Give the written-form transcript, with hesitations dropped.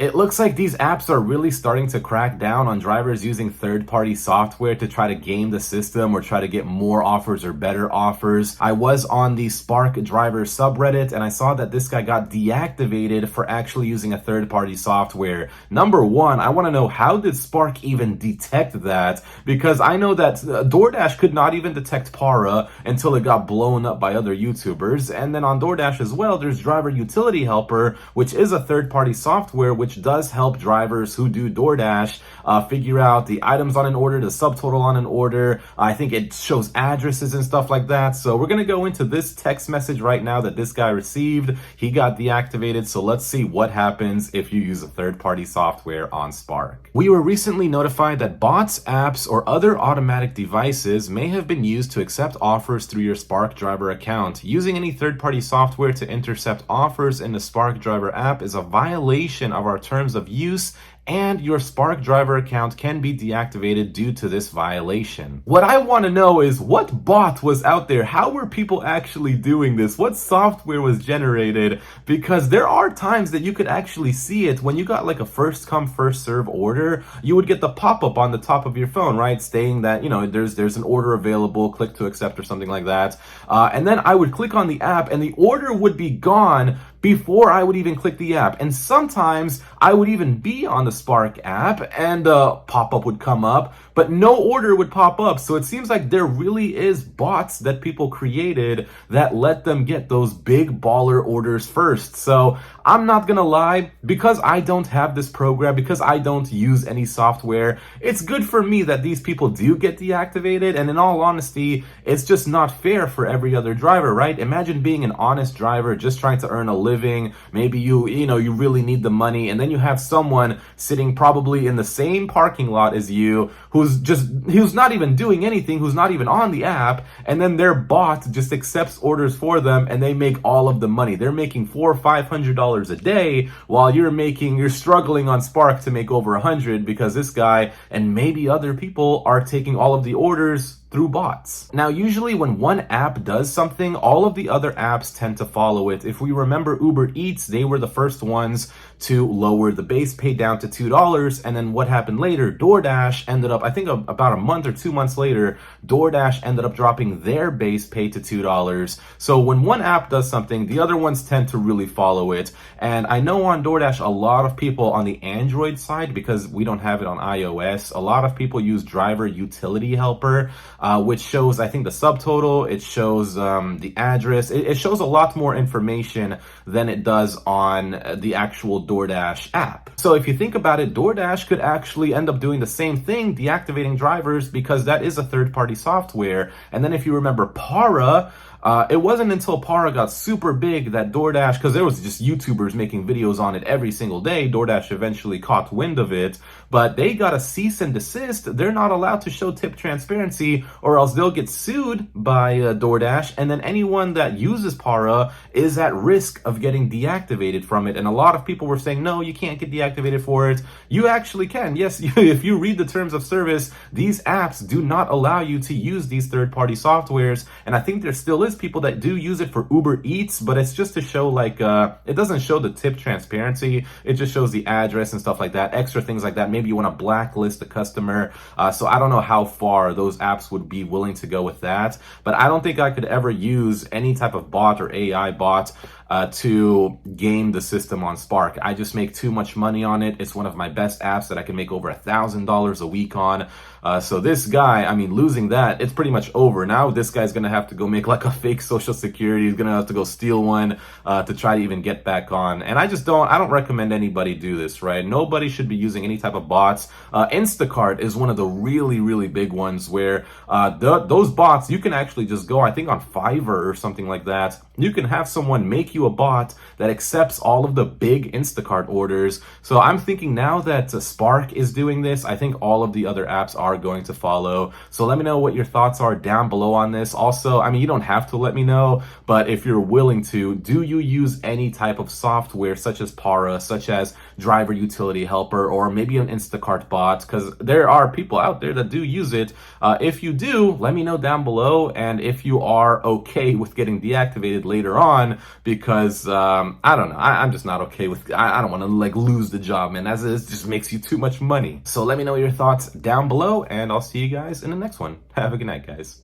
It looks like these apps are really starting to crack down on drivers using third-party software to try to game the system or try to get more offers or better offers. I was on the Spark driver subreddit and I saw that this guy got deactivated for actually using a third-party software. Number one, I want to know, how did Spark even detect that? Because I know that DoorDash could not even detect Para until it got blown up by other YouTubers. And then on DoorDash as well, there's Driver Utility Helper, which is a third-party software which does help drivers who do DoorDash figure out the items on an order, the subtotal on an order. I think it shows addresses and stuff like that. So we're going to go into this text message right now that this guy received. He got deactivated. So let's see what happens if you use a third-party software on Spark. We were recently notified that bots, apps, or other automatic devices may have been used to accept offers through your Spark driver account. Using any third-party software to intercept offers in the Spark driver app is a violation of our terms of use, and your Spark driver account can be deactivated due to this violation. What I want to know is, what bot was out there? How were people actually doing this? What software was generated? Because there are times that you could actually see it when you got like a first come first serve order. You would get the pop-up on the top of your phone, right, saying that, you know, there's an order available, click to accept or something like that. And then I would click on the app and the order would be gone before I would even click the app. And sometimes I would even be on the Spark app and pop-up would come up, but no order would pop up. So it seems like there really is bots that people created that let them get those big baller orders first. So I'm not gonna lie, because I don't have this program, because I don't use any software, it's good for me that these people do get deactivated. And in all honesty, it's just not fair for every other driver, right? Imagine being an honest driver just trying to earn a living. Maybe you really need the money, and then you have someone sitting probably in the same parking lot as you who's not even doing anything, who's not even on the app, and then their bot just accepts orders for them and they make all of the money. They're making $400 or $500 a day while you're struggling on Spark to make over 100 because this guy and maybe other people are taking all of the orders through bots. Now, usually when one app does something, all of the other apps tend to follow it. If we remember Uber Eats, they were the first ones to lower the base pay down to $2. And then what happened later? DoorDash ended up, I think about a month or 2 months later, DoorDash ended up dropping their base pay to $2. So when one app does something, the other ones tend to really follow it. And I know on DoorDash, a lot of people on the Android side, because we don't have it on iOS, a lot of people use Driver Utility Helper, which shows, I think, the subtotal, it shows the address, it shows a lot more information than it does on the actual DoorDash app. So if you think about it, DoorDash could actually end up doing the same thing, deactivating drivers, because that is a third-party software. And then if you remember Para, it wasn't until Para got super big that DoorDash, because there was just YouTubers making videos on it every single day, DoorDash eventually caught wind of it, but they got a cease and desist. They're not allowed to show tip transparency or else they'll get sued by DoorDash, and then anyone that uses Para is at risk of getting deactivated from it. And a lot of people were saying, no, you can't get deactivated for it. You actually can. Yes, if you read the terms of service, these apps do not allow you to use these third-party softwares, and I think there still is people that do use it for Uber Eats, but it's just to show like it doesn't show the tip transparency, it just shows the address and stuff like that, extra things like that. Maybe you want to blacklist a customer, so I don't know how far those apps would be willing to go with that, but I don't think I could ever use any type of bot or AI bot to game the system on Spark. I just make too much money on it. It's one of my best apps that I can make over $1,000 a week on. So this guy, I mean, losing that, it's pretty much over. Now this guy's gonna have to go make like a fake social security. He's gonna have to go steal one to try to even get back on. And I don't recommend anybody do this, right? Nobody should be using any type of bots. Instacart is one of the really, really big ones where those bots, you can actually just go, I think on Fiverr or something like that, you can have someone make you a bot that accepts all of the big Instacart orders. So I'm thinking now that Spark is doing this, I think all of the other apps are going to follow. So let me know what your thoughts are down below on this. Also, I mean, you don't have to let me know, but if you're willing to, do you use any type of software such as Para, such as Driver Utility Helper, or maybe an Instacart bot? Because there are people out there that do use it. If you do, let me know down below. And if you are okay with getting deactivated, later on because I don't know. I'm just not okay with. I don't want to like lose the job, man. As it just makes you too much money. So let me know your thoughts down below, and I'll see you guys in the next one. Have a good night, guys.